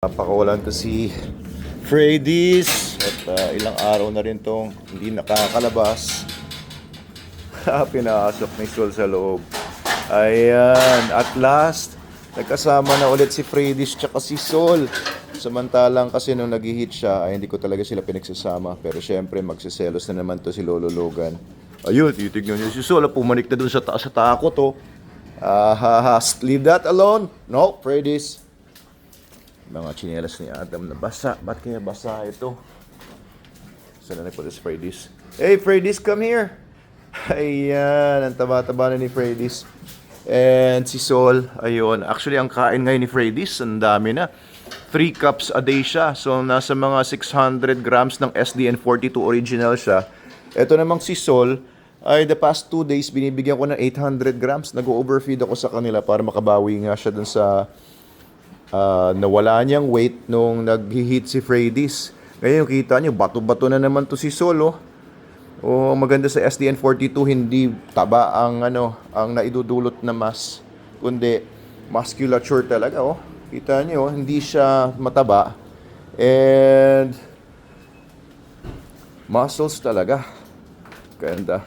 Napakawalan to si Freddy's at ilang araw na rin tong hindi nakakalabas. Pinasok ni Sol sa loob. Ayan, at last nagkasama na ulit si Freddy's tsaka si Sol. Samantalang kasi nung nag-hit siya ay hindi ko talaga sila pinagsasama. Pero syempre magsiselos na naman to si Lolo Logan. Ayun, titignan niyo si Sol, pumanik na dun sa taas sa takot oh. Leave that alone. No, Freddy's. Mga chinelas ni Adam na basa. Ba't kaya basa ito? Saan na nagpunta si Freddy's? Hey, Freddy's, come here! Ayan, ang taba-taba na ni Freddy's. And si Sol, ayun. Actually, ang kain ngayon ni Freddy's, ang dami na. 3 cups a day siya. So, nasa mga 600 grams ng SDN42 original siya. Ito namang si Sol, ay the past 2 days, binibigyan ko ng 800 grams. Nag-overfeed ako sa kanila para makabawi nga siya dun sa nawala niyang weight nung nag-hit si Freddy's. Ngayon kita niyo, bato-bato na naman to si Sol, oh. Oh, maganda sa SDN42, hindi taba ang naidudulot na mass, kundi musculature talaga, oh. Kita niyo, hindi siya mataba and muscles talaga. Ganda.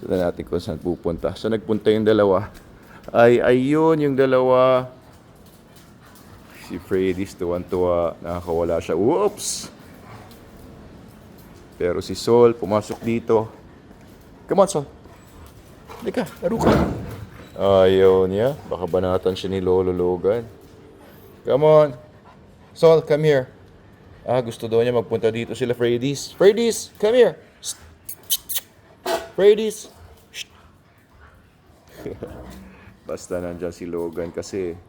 Tignan natin kung saan pupunta. So nagpunta yung dalawa. Ayun yung dalawa. Si Freddy's tuwan-tuwa, nakakawala siya. Whoops! Pero si Sol, pumasok dito. Come on, Sol. Halika, laro ka. Ayaw niya. Baka banatan siya ni Lolo Logan. Come on. Sol, come here. Gusto daw niya magpunta dito sila Freddy's. Freddy's, come here. Freddy's. Basta nandyan si Logan kasi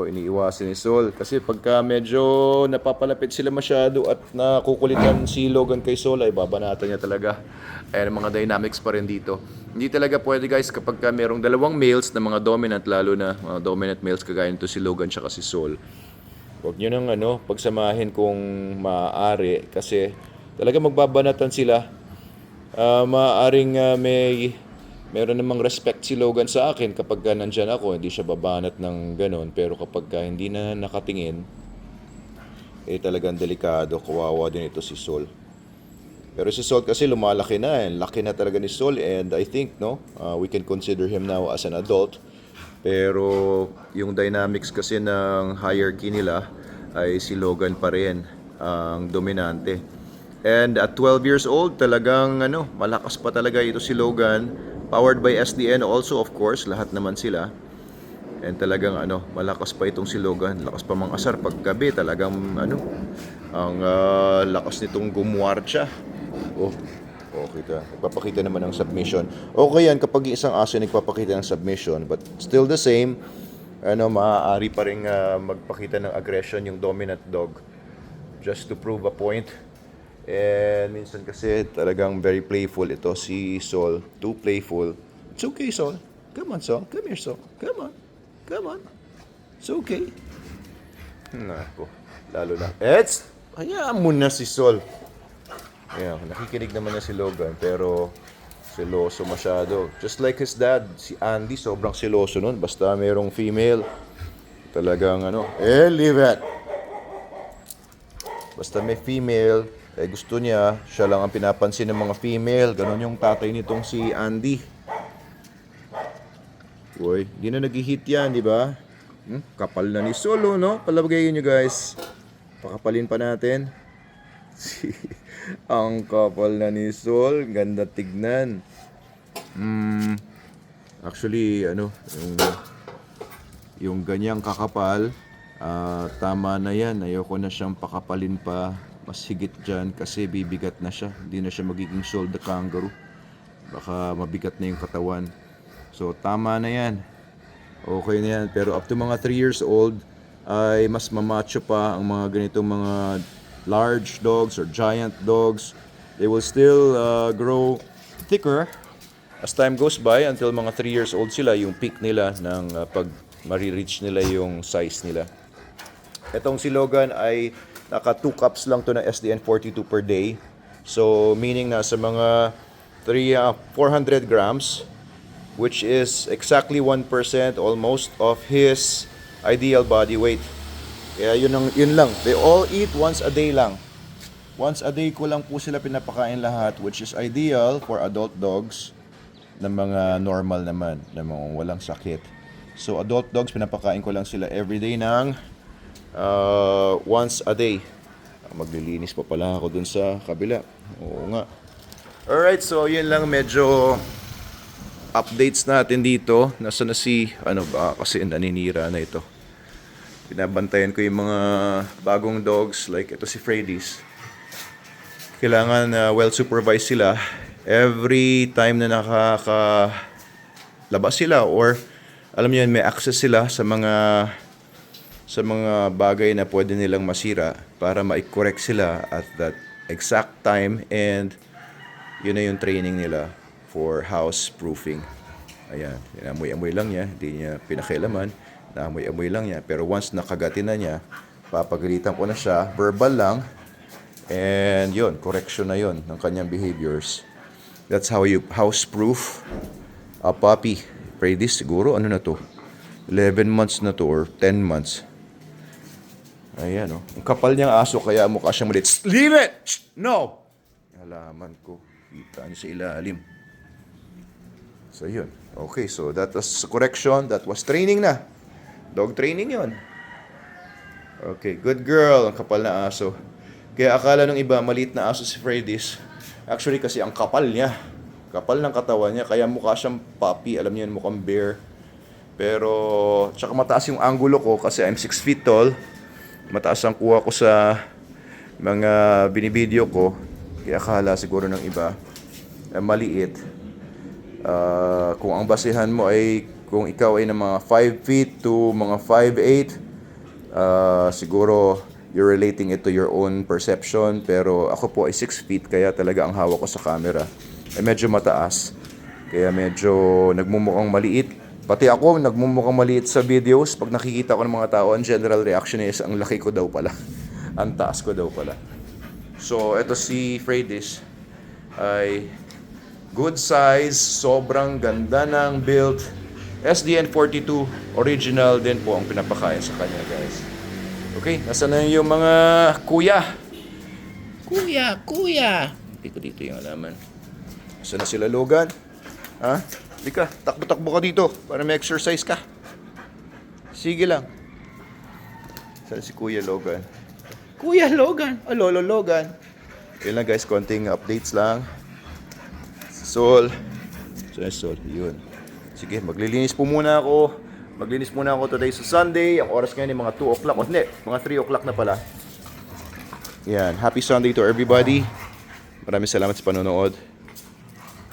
iniiwasan ni Sol. Kasi pagka medyo napapalapit sila masyado at nakukulitan si Logan kay Sol, ay babanatan niya talaga. Ayan ang mga dynamics pa rin dito. Hindi talaga pwede guys kapag merong dalawang males na mga dominant, lalo na mga dominant males kagaya nito si Logan tsaka si Sol. Huwag nyo nang pagsamahin kung maaari kasi talaga magbabanatan sila. Maaaring meron namang respect si Logan sa akin kapag nandyan ako, hindi siya babanat ng ganon. Pero kapag hindi na nakatingin, talagang delikado, kawawa din ito si Sol. Pero si Sol kasi lumalaki na, laki na talaga ni Sol, and I think we can consider him now as an adult. Pero yung dynamics kasi ng hierarchy nila ay si Logan pa rin ang dominante. And at 12 years old, talagang malakas pa talaga ito si Logan. Powered by SDN also, of course, lahat naman sila. And talagang malakas pa itong si Logan. Lakas pa mang asar paggabi, talagang ang lakas nitong gumuwartya. Kita. Nagpapakita naman ng submission. Okay yan kapag isang aso nagpapakita ng submission, but still the same, maaari pa rin magpakita ng aggression yung dominant dog just to prove a point. And minsan kasi talagang very playful ito si Sol. Too playful. It's okay, Sol. Come on, Sol. Come here, Sol. Come on. Come on. It's okay. Nako. Lalo na. Hayaan mo na si Sol. Ayan, nakikinig naman na si Logan pero seloso masyado. Just like his dad, si Andy, sobrang seloso nun. Basta mayroong female. Talagang leave it. Basta may female, gusto niya, siya lang ang pinapansin ng mga female. Ganon yung tatay nitong si Andy. Uy, di na nag-hit yan, di ba? Kapal na ni Solo, no? Palabagayin nyo guys. Pakapalin pa natin. Ang kapal na ni Sol. Ganda tignan. Actually, yung ganyang kakapal, tama na yan. Ayoko na siyang pakapalin pa mas higit dyan kasi bibigat na siya. Hindi na siya magiging Sol the Kangaroo. Baka mabigat na yung katawan. So tama na yan. Okay na yan. Pero up to mga 3 years old ay mas mamacho pa ang mga ganitong mga large dogs or giant dogs. They will still grow thicker as time goes by until mga 3 years old sila, yung peak nila ng pag marireach nila yung size nila. Etong si Logan ay naka 2 cups lang to ng SDN42 per day. So, meaning nasa mga 400 grams, which is exactly 1% almost of his ideal body weight. Kaya yun lang. They all eat once a day lang. Once a day ko lang po sila pinapakain lahat, which is ideal for adult dogs na mga normal naman, na mga walang sakit. So adult dogs, pinapakain ko lang sila everyday ng once a day. Maglilinis pa pala ako dun sa kabila. Oo nga. Alright, so yun lang, medyo updates natin dito. Nasa na si, ano ba, kasi naninira na ito. Binabantayan ko yung mga bagong dogs, like ito si Freddy's. Kailangan well supervised sila every time na nakakalabas sila, or alam niyo yun, may access sila sa mga bagay na pwede nilang masira para ma-correct sila at that exact time, and yun na yung training nila for house proofing. Ayan, amoy-amoy lang niya, hindi niya pinakialaman, naamoy-amoy lang niya, pero once nakagatin na niya, papagalitan ko na siya, verbal lang. And yun, correction na yun ng kanyang behaviors. That's how you house-proof a puppy. Freddy's siguro, ano na to? 11 months na to or 10 months. Ayan, oh. Ang kapal niyang aso, kaya mukha siyang maliit. Leave it! Shh! No! Halaman ko. Kita niyo sa ilalim. So yun. Okay, so that was correction. That was training na. Dog training yun. Okay, good girl. Ang kapal na aso. Kaya akala ng iba, maliit na aso si Freddy's. Actually, kasi ang kapal niya. Kapal ng katawan niya, kaya mukha siyang puppy. Alam niyo yun, mukhang bear. Pero, tsaka mataas yung angulo ko kasi I'm 6 feet tall. Mataas ang kuha ko sa mga binibideo ko. Kaya akala siguro ng iba, maliit. Kung ang basihan mo ay, kung ikaw ay ng mga 5 feet to mga 5'8", siguro, you're relating it to your own perception, pero ako po ay 6 feet, kaya talaga ang hawak ko sa camera ay medyo mataas, kaya medyo nagmumukhang maliit. Pati ako nagmumukhang maliit sa videos. Pag nakikita ko ng mga tao, ang general reaction is ang laki ko daw pala, ang taas ko daw pala. So eto si Freddy's ay good size, sobrang ganda ng build. SDN42 original din po ang pinapakain sa kanya, guys. Okay, nasa na yung mga kuya? Kuya. Hindi ko dito yung alaman. Nasa na sila, Logan? Ha? Hindi ka, takbo-takbo ka dito para may exercise ka. Sige lang. Saan si Kuya Logan? Kuya Logan! O, Lolo Logan. Yun lang, guys, konting updates lang. Sol. Saan si Sol? Yun. Sige, maglilinis muna ako today sa Sunday. Ang oras ngayon ay mga 2 o'clock. O hindi, mga 3 o'clock na pala. Yan. Happy Sunday to everybody. Maraming salamat sa panonood.